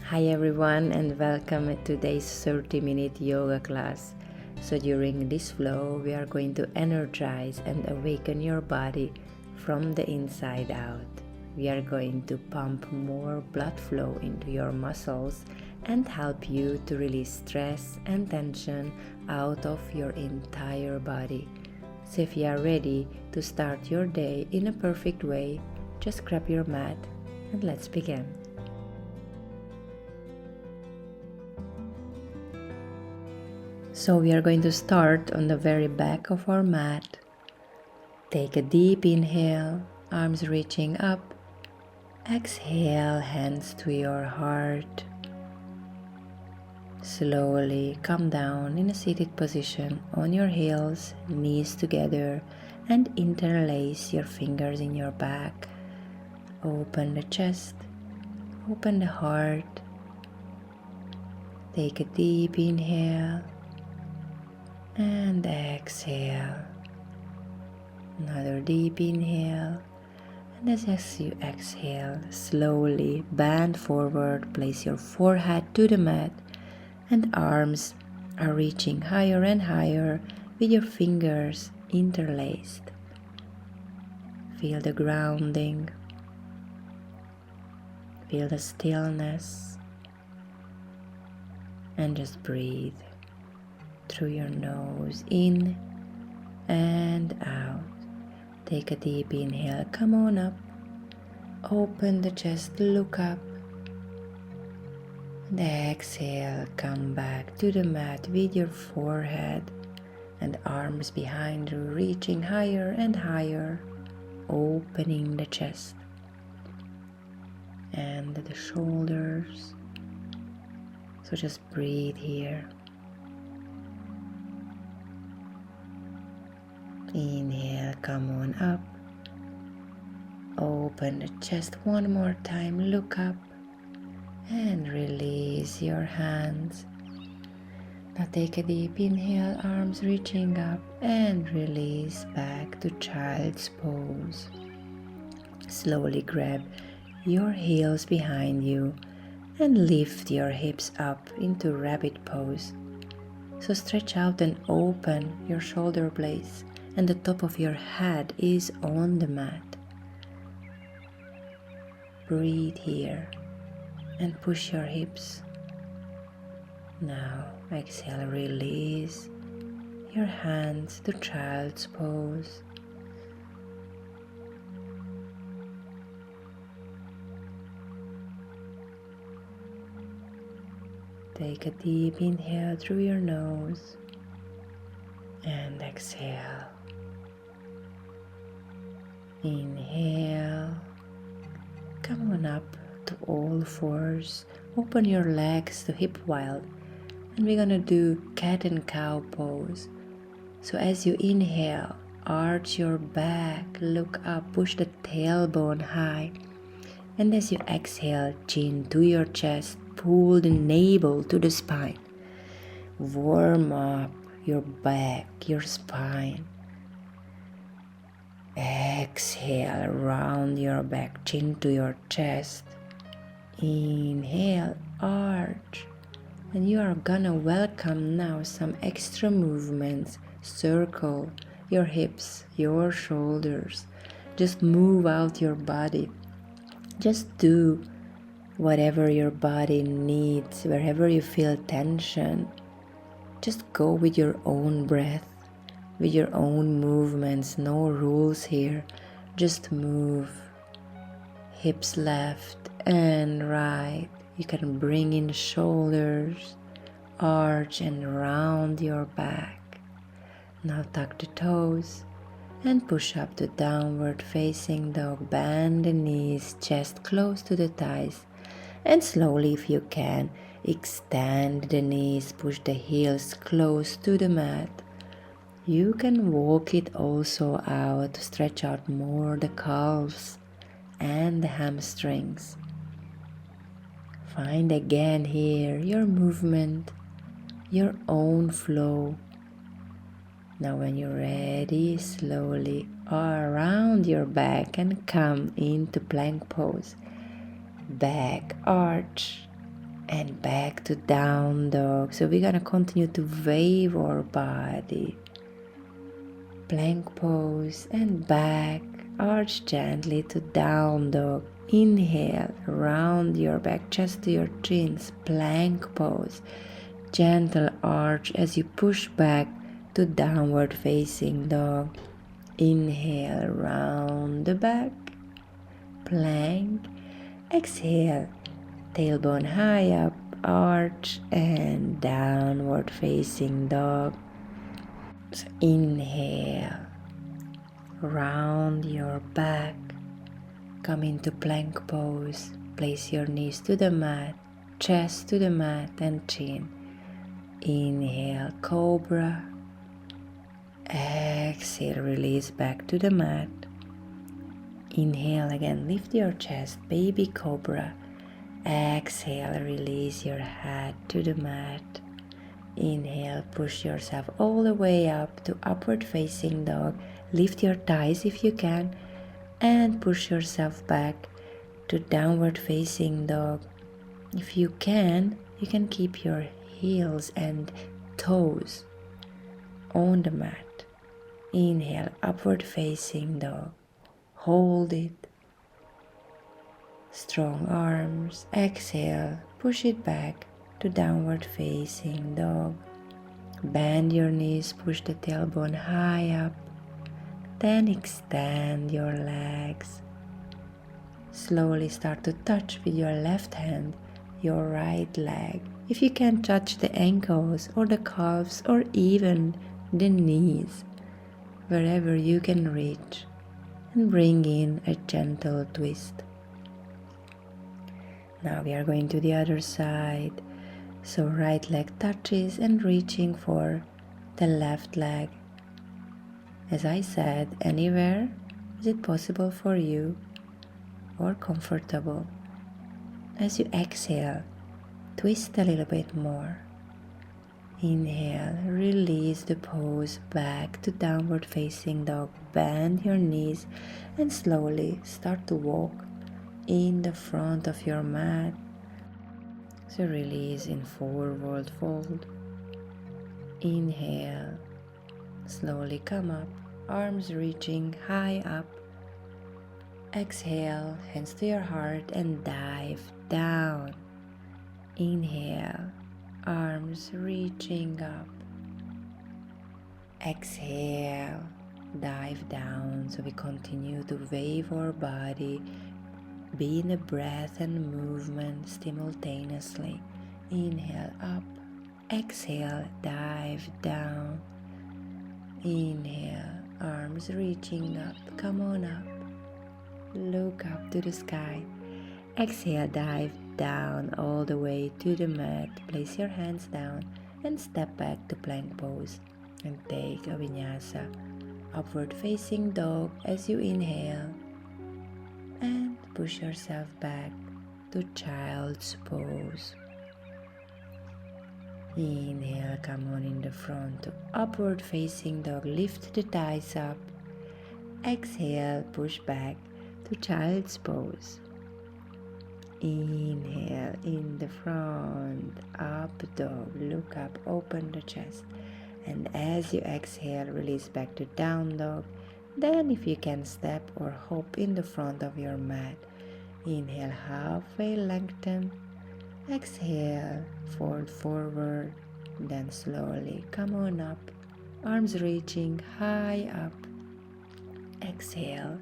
Hi everyone and welcome to today's 30-minute yoga class. So during this flow we are going to energize and awaken your body from the inside out. We are going to pump more blood flow into your muscles and help you to release stress and tension out of your entire body. So if you are ready to start your day in a perfect way, just grab your mat and let's begin. So we are going to start on the very back of our mat. Take a deep inhale, arms reaching up. Exhale, hands to your heart. Slowly come down in a seated position on your heels, knees together, and interlace your fingers in your back. Open the chest, open the heart. Take a deep inhale. And exhale. Another deep inhale. And as you exhale, slowly bend forward, place your forehead to the mat, and arms are reaching higher and higher with your fingers interlaced. Feel the grounding. Feel the stillness. And just breathe through your nose, in and out. Take a deep inhale, come on up, open the chest, look up, and exhale, come back to the mat with your forehead and arms behind you, reaching higher and higher, opening the chest and the shoulders. So just breathe here. Inhale, come on up. Open the chest one more time, look up and release your hands. Now take a deep inhale, arms reaching up and release back to child's pose. Slowly grab your heels behind you and lift your hips up into rabbit pose. So stretch out and open your shoulder blades, and the top of your head is on the mat. Breathe here and push your hips. Now exhale, release your hands to child's pose. Take a deep inhale through your nose and exhale. Inhale, come on up to all fours, open your legs to hip wide, and we're gonna do cat and cow pose. So as you inhale, arch your back, look up, push the tailbone high, and as you exhale, chin to your chest, pull the navel to the spine. Warm up your back, your spine. Exhale, round your back, chin to your chest. Inhale, arch. And you are gonna welcome now some extra movements. Circle your hips, your shoulders. Just move out your body. Just do whatever your body needs, wherever you feel tension. Just go with your own breath. With your own movements, no rules here, just move. Hips left and right. You can bring in the shoulders, arch and round your back. Now tuck the toes and push up to downward facing dog. Bend the knees, chest close to the thighs. And slowly, if you can, extend the knees, push the heels close to the mat. You can walk it also out to stretch out more the calves and the hamstrings. Find again here your movement, your own flow. Now when you're ready, slowly around your back and come into plank pose. Back arch, and back to down dog. So we're gonna continue to wave our body. Plank pose and back. Arch gently to down dog. Inhale, round your back, chest to your chins. Plank pose. Gentle arch as you push back to downward facing dog. Inhale, round the back. Plank. Exhale, tailbone high up, arch and downward facing dog. So inhale, round your back, come into plank pose, place your knees to the mat, chest to the mat and chin. Inhale, cobra. Exhale, release back to the mat. Inhale again, lift your chest, baby cobra. Exhale, release your head to the mat. Inhale, push yourself all the way up to upward facing dog. Lift your thighs if you can and push yourself back to downward facing dog. If you can keep your heels and toes on the mat. Inhale, upward facing dog. Hold it. Strong arms. Exhale, push it back to downward facing dog. Bend your knees, push the tailbone high up. Then extend your legs. Slowly start to touch with your left hand your right leg. If you can touch the ankles or the calves or even the knees, wherever you can reach, and bring in a gentle twist. Now we are going to the other side. So right leg touches and reaching for the left leg. As I said, anywhere is it possible for you or comfortable. As you exhale, twist a little bit more. Inhale, release the pose back to downward facing dog. Bend your knees and slowly start to walk in the front of your mat. So release in forward fold. Inhale, slowly come up, arms reaching high up. Exhale, hands to your heart and dive down. Inhale, arms reaching up. Exhale, dive down. So we continue to wave our body. Be in the breath and movement simultaneously. Inhale up, exhale, dive down. Inhale, arms reaching up, come on up. Look up to the sky. Exhale, dive down all the way to the mat. Place your hands down and step back to plank pose. And take a vinyasa, upward facing dog as you inhale. And push yourself back to child's pose. Inhale, come on in the front to upward facing dog. Lift the thighs up. Exhale, push back to child's pose. Inhale, in the front, up dog. Look up, open the chest. And as you exhale, release back to down dog. Then if you can step or hop in the front of your mat. Inhale, halfway lengthen. Exhale, fold forward. Then slowly come on up. Arms reaching high up. Exhale,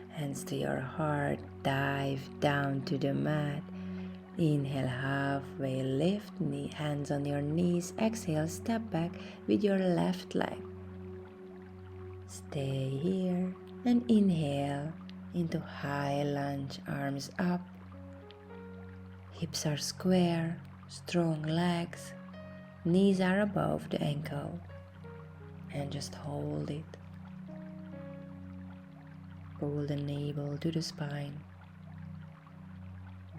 hands to your heart. Dive down to the mat. Inhale, halfway lift, hands on your knees. Exhale, step back with your left leg. Stay here and inhale into high lunge, arms up. Hips are square, strong legs, knees are above the ankle. And just hold it. Pull the navel to the spine.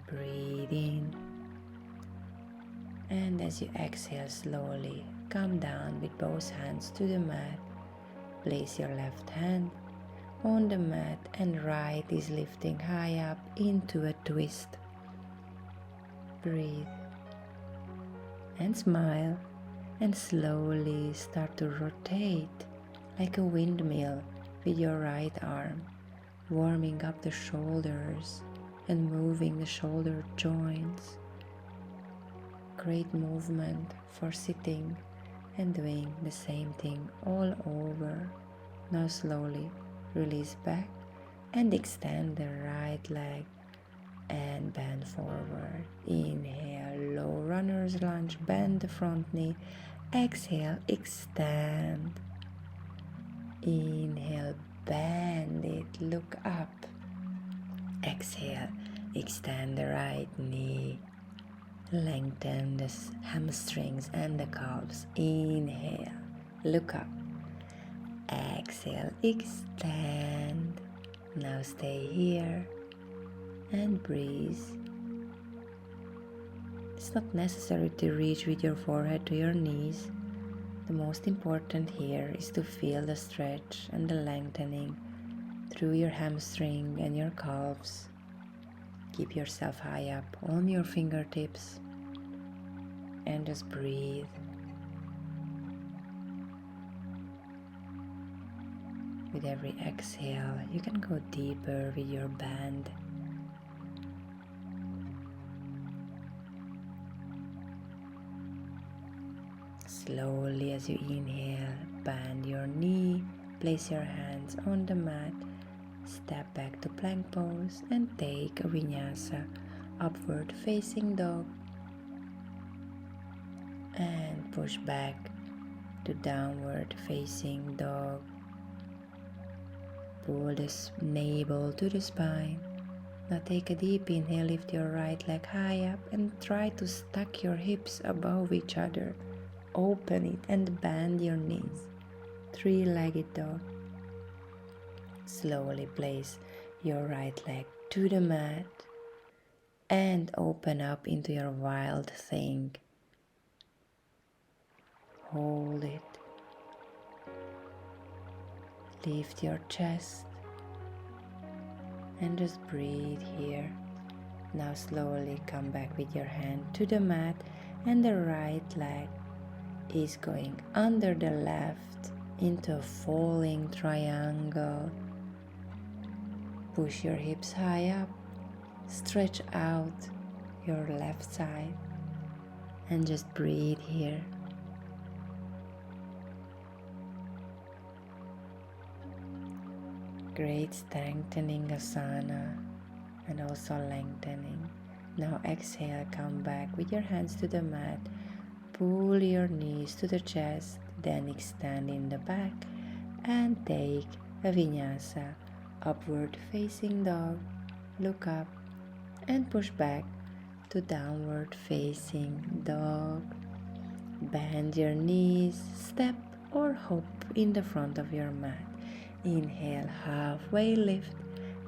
Breathe in. And as you exhale slowly, come down with both hands to the mat. Place your left hand on the mat and right is lifting high up into a twist. Breathe. and smile, and slowly start to rotate like a windmill with your right arm, warming up the shoulders and moving the shoulder joints. Great movement for sitting and doing the same thing all over. Now slowly release back and extend the right leg and bend forward. Inhale, low runner's lunge, bend the front knee. Exhale, extend. Inhale, bend it, look up. Exhale, extend the right knee. Lengthen the hamstrings and the calves. Inhale, look up. Exhale, extend. Now stay here and breathe. It's not necessary to reach with your forehead to your knees. The most important here is to feel the stretch and the lengthening through your hamstring and your calves. Keep yourself high up on your fingertips and just breathe. With every exhale, you can go deeper with your bend. Slowly as you inhale, bend your knee, place your hands on the mat, step back to plank pose and take a vinyasa, upward facing dog, and push back to downward facing dog. Pull the navel to the spine. Now take a deep inhale, lift your right leg high up and try to stack your hips above each other. Open it and bend your knees. Three-legged dog. Slowly place your right leg to the mat and open up into your wild thing. Hold it. Lift your chest and just breathe here. Now slowly come back with your hand to the mat and the right leg is going under the left into a falling triangle. Push your hips high up, stretch out your left side and just breathe here. Great strengthening asana and also lengthening. Now exhale, come back with your hands to the mat. Pull your knees to the chest, then extend in the back and take a vinyasa, upward facing dog. Look up and push back to downward facing dog. Bend your knees, step or hop in the front of your mat. Inhale, halfway lift.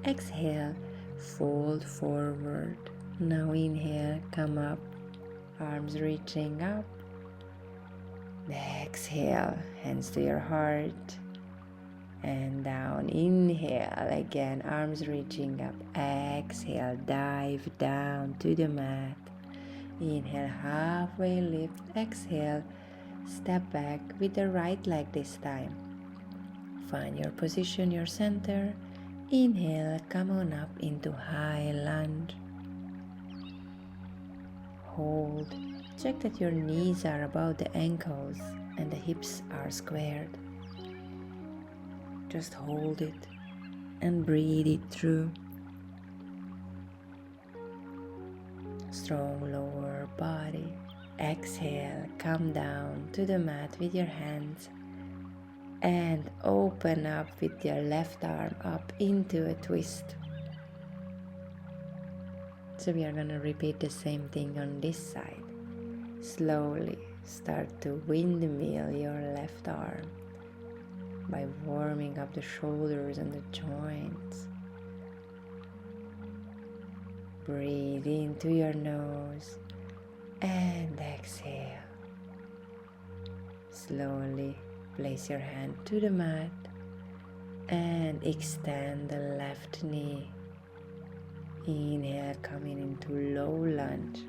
Exhale, fold forward. Now inhale, come up, arms reaching up. Exhale, hands to your heart and down. Inhale again, arms reaching up. Exhale, dive down to the mat. Inhale, halfway lift. Exhale, step back with the right leg this time. Find your position, your center. Inhale, come on up into high lunge. Hold. Check that your knees are above the ankles and the hips are squared. Just hold it and breathe it through. Strong lower body. Exhale, come down to the mat with your hands and open up with your left arm up into a twist. So we are going to repeat the same thing on this side. Slowly start to windmill your left arm by warming up the shoulders and the joints. Breathe into your nose and exhale. Slowly place your hand to the mat and extend the left knee. Inhale, coming into low lunge.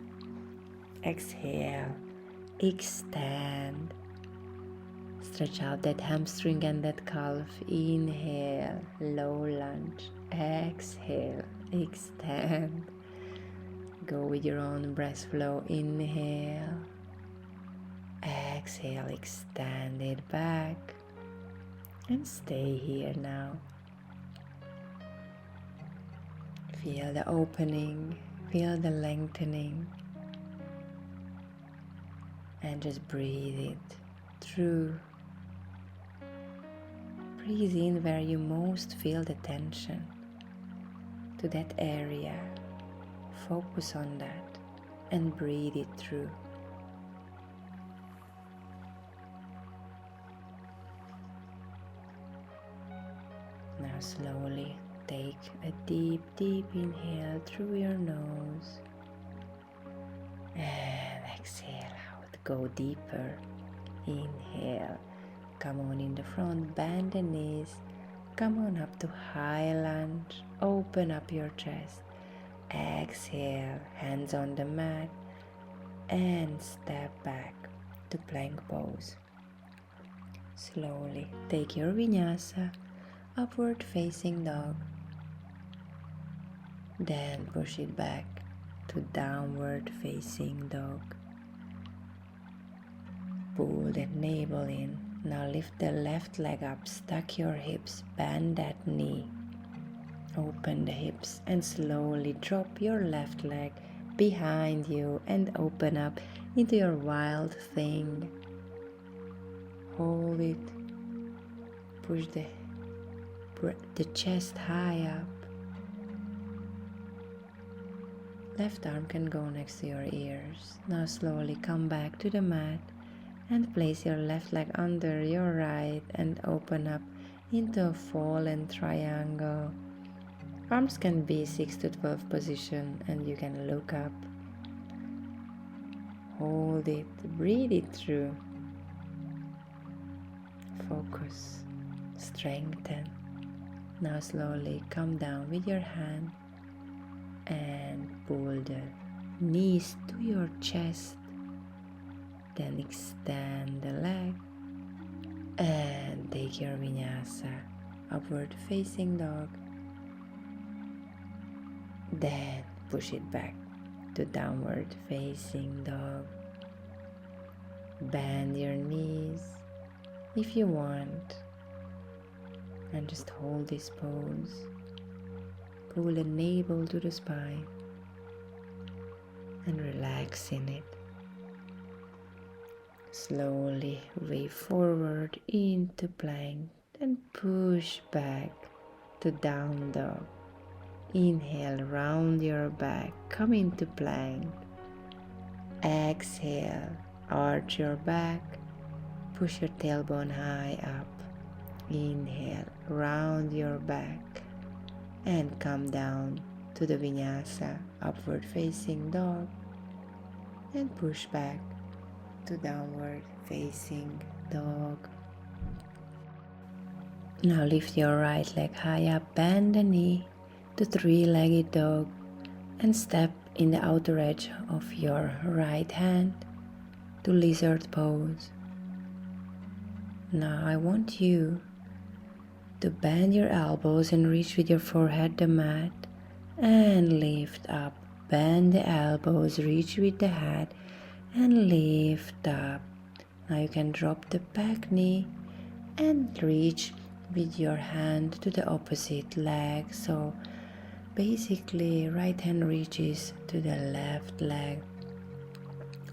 Exhale, extend. Stretch out that hamstring and that calf. Inhale, low lunge. Exhale, extend. Go with your own breath flow. Inhale, exhale, extend it back. And stay here now. Feel the opening, feel the lengthening. And just breathe it through. Breathe in where you most feel the tension, to that area. Focus on that and breathe it through. Now slowly take a deep, deep inhale through your nose and exhale out. Go deeper. Inhale. Come on in the front, bend the knees. Come on up to high lunge. Open up your chest. Exhale, hands on the mat and step back to plank pose. Slowly take your vinyasa, upward facing dog. Then push it back to downward facing dog. Pull that navel in. Now lift the left leg up, stack your hips, bend that knee. Open the hips and slowly drop your left leg behind you and open up into your wild thing. Hold it. Push the chest high up. Left arm can go next to your ears. Now slowly come back to the mat and place your left leg under your right and open up into a fallen triangle. Arms can be 6 to 12 position and you can look up. Hold it, breathe it through. Focus, strengthen. Now slowly come down with your hand and pull the knees to your chest. Then extend the leg and take your vinyasa, upward facing dog. Then push it back to downward facing dog. Bend your knees if you want and just hold this pose. Pull the navel to the spine and relax in it. Slowly wave forward into plank and push back to down dog. Inhale, round your back, come into plank. Exhale, arch your back, push your tailbone high up. Inhale, round your back and come down to the vinyasa, upward facing dog, and push back to downward facing dog. Now lift your right leg high up, bend the knee to three-legged dog and step in the outer edge of your right hand to lizard pose. Now I want you to bend your elbows and reach with your forehead the mat and lift up. Bend the elbows, reach with the head and lift up. Now you can drop the back knee and reach with your hand to the opposite leg. So basically right hand reaches to the left leg.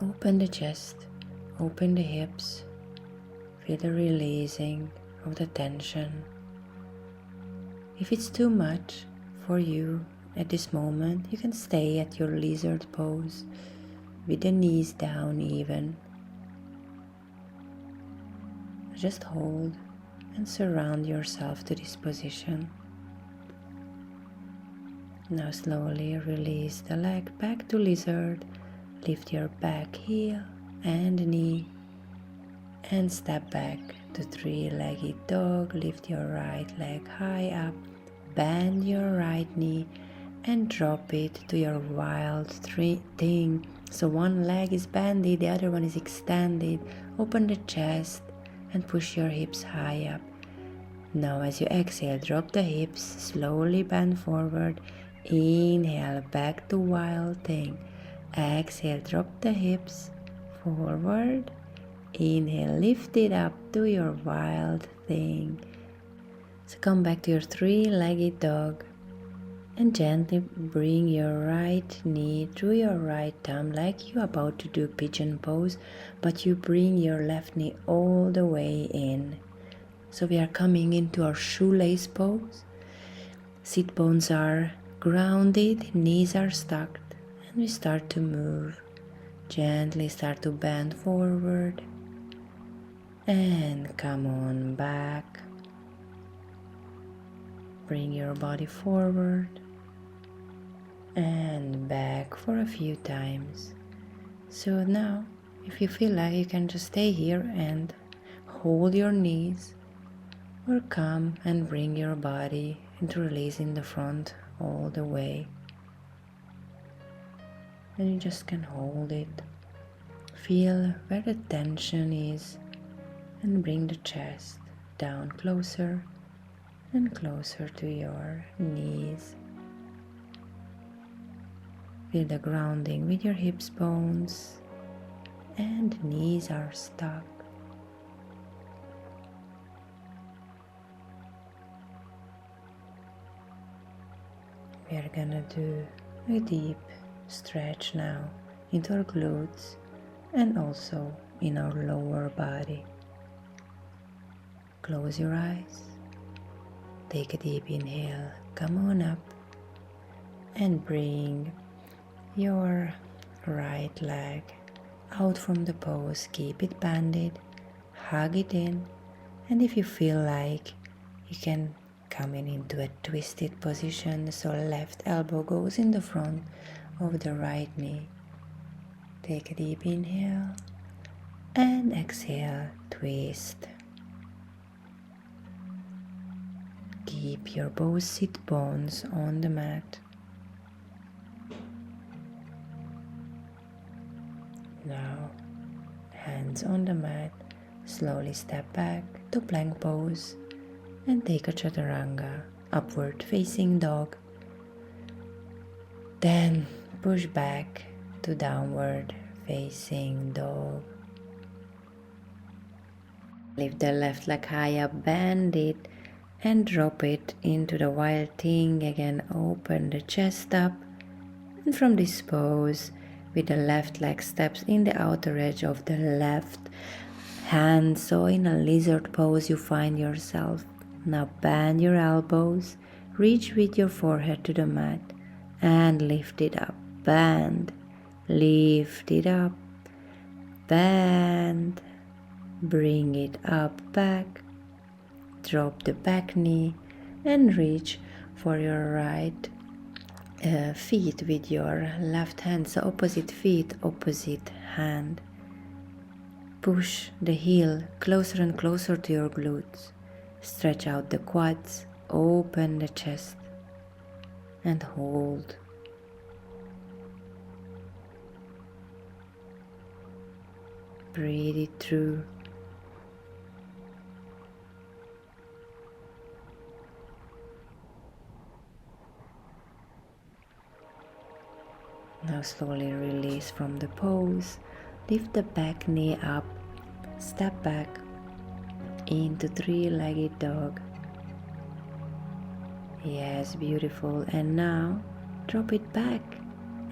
Open the chest, open the hips, feel the releasing of the tension. If it's too much for you at this moment, you can stay at your lizard pose with the knees down even. Just hold and surround yourself to this position. Now slowly release the leg back to lizard. Lift your back heel and knee and step back to three-legged dog. Lift your right leg high up, bend your right knee and drop it to your wild thing. So one leg is bended, the other one is extended. Open the chest and push your hips high up. Now as you exhale, drop the hips, slowly bend forward. Inhale, back to wild thing. Exhale, drop the hips forward. Inhale, lift it up to your wild thing. So come back to your three-legged dog and gently bring your right knee through your right thumb like you're about to do pigeon pose, but you bring your left knee all the way in. So we are coming into our shoelace pose. Sit bones are grounded, knees are stuck, and we start to move. Gently start to bend forward and come on back. Bring your body forward and back for a few times. So now, if you feel like, you can just stay here and hold your knees, or come and bring your body into release in the front all the way. And you just can hold it. Feel where the tension is and bring the chest down closer and closer to your knees. Feel the grounding with your hips bones and knees are stuck. We are gonna do a deep stretch now into our glutes and also in our lower body. Close your eyes. Take a deep inhale, come on up and bring your right leg out from the pose. Keep it banded, hug it in, and if you feel like, you can come into a twisted position, so left elbow goes in the front of the right knee. Take a deep inhale and exhale, twist. Keep your both sit bones on the mat. Now, hands on the mat, slowly step back to plank pose and take a chaturanga, upward facing dog. Then push back to downward facing dog. Lift the left leg high up, bend it and drop it into the wild thing. Again, open the chest up, and from this pose, with the left leg steps in the outer edge of the left hand, so in a lizard pose you find yourself. Now bend your elbows, reach with your forehead to the mat and lift it up. Bend, lift it up, bend, bring it up, back, drop the back knee and reach for your right feet with your left hand. So opposite feet, opposite hand. Push the heel closer and closer to your glutes. Stretch out the quads, open the chest and hold. Breathe it through. Now slowly release from the pose. Lift the back knee up. Step back into three-legged dog. Yes, beautiful. And now drop it back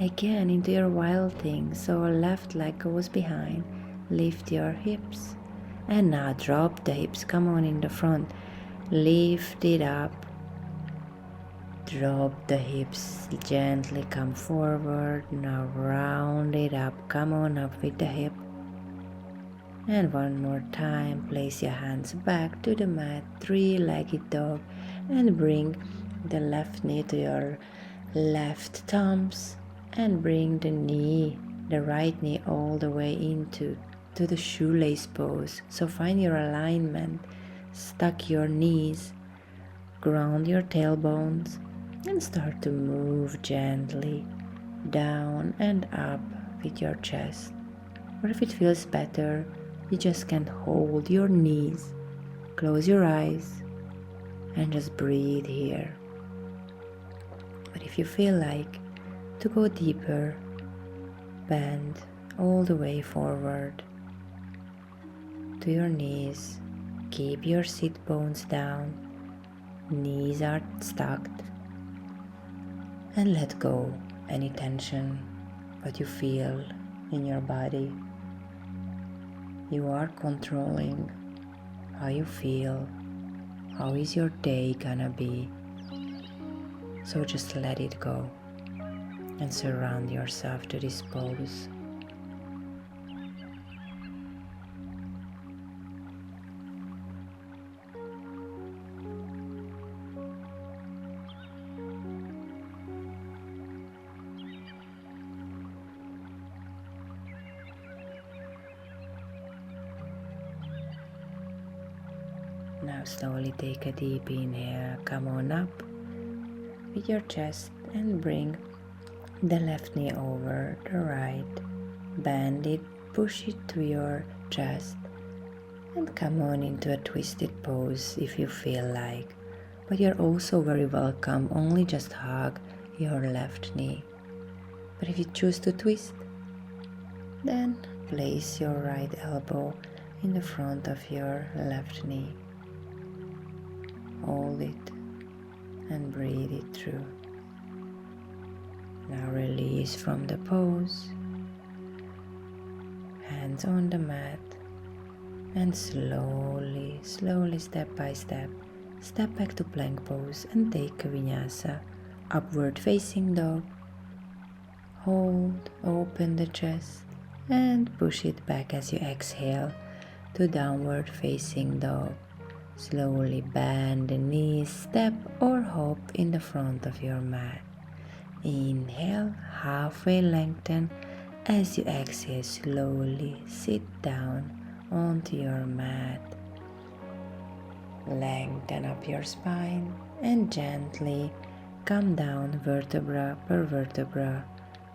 again into your wild thing. So left leg goes behind. Lift your hips. And now drop the hips. Come on in the front. Lift it up. Drop the hips, gently come forward. Now round it up, come on up with the hip. And one more time, place your hands back to the mat, three-legged dog, and bring the left knee to your left thumbs and bring the right knee all the way into the shoelace pose. So find your alignment, stuck your knees, ground your tailbones, And start to move gently down and up with your chest. Or if it feels better, you just can hold your knees, close your eyes, and just breathe here. But if you feel like to go deeper, bend all the way forward to your knees. Keep your sit bones down, knees are stacked, and let go any tension that you feel in your body. You are controlling how you feel, how is your day gonna be. So just let it go and surround yourself to this pose. Now slowly take a deep inhale, come on up with your chest and bring the left knee over the right. Bend it, push it to your chest and come on into a twisted pose if you feel like. But you're also very welcome, only just hug your left knee. But if you choose to twist, then place your right elbow in the front of your left knee. Hold it and breathe it through. Now release from the pose, hands on the mat, and slowly, step by step, step back to plank pose and take a vinyasa, upward facing dog. Hold, open the chest and push it back as you exhale to downward facing dog. Slowly bend the knees, step or hop in the front of your mat. Inhale, halfway lengthen. As you exhale, slowly sit down onto your mat. Lengthen up your spine and gently come down vertebra per vertebra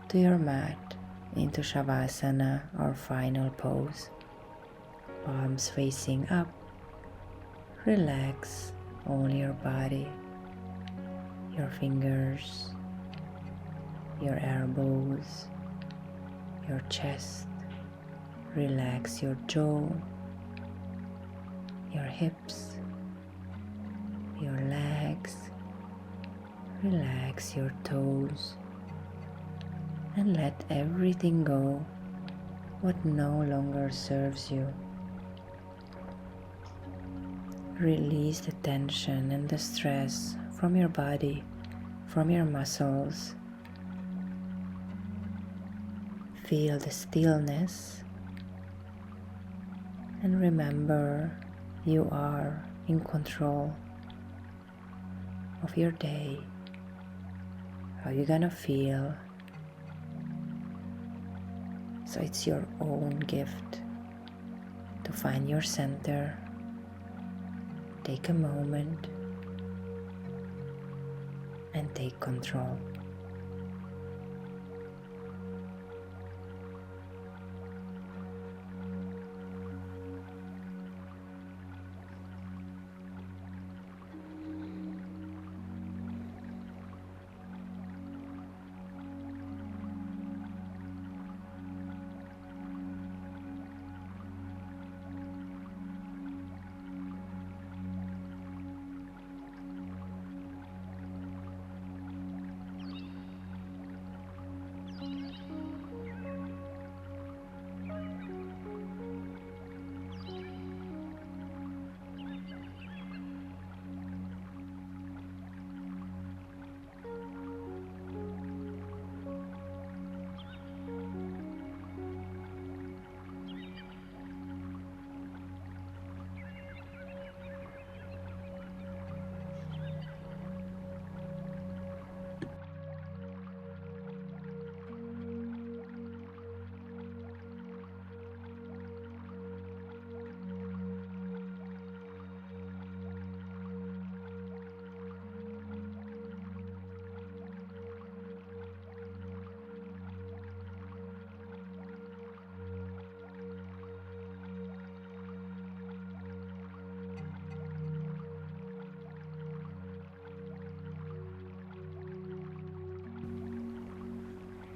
to your mat into Shavasana or final pose. Palms facing up. Relax all your body, your fingers, your elbows, your chest. Relax your jaw, your hips, your legs. Relax your toes and let everything go what no longer serves you. Release the tension and the stress from your body, from your muscles. Feel the stillness and remember you are in control of your day, how you're gonna feel. So it's your own gift to find your center. Take a moment and take control.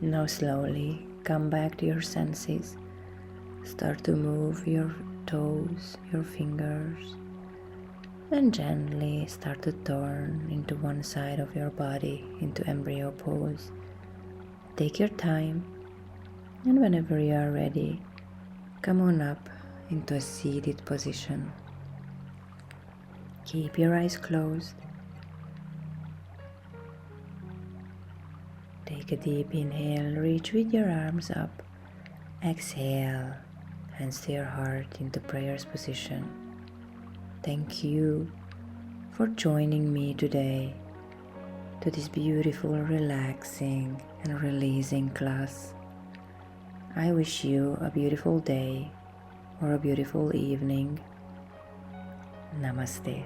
Now slowly come back to your senses. Start to move your toes, your fingers, and gently start to turn into one side of your body into embryo pose. Take your time, and whenever you are ready, come on up into a seated position. Keep your eyes closed. Take a deep inhale, reach with your arms up. Exhale, hands to your heart into prayer's position. Thank you for joining me today to this beautiful, relaxing and releasing class. I wish you a beautiful day or a beautiful evening. Namaste.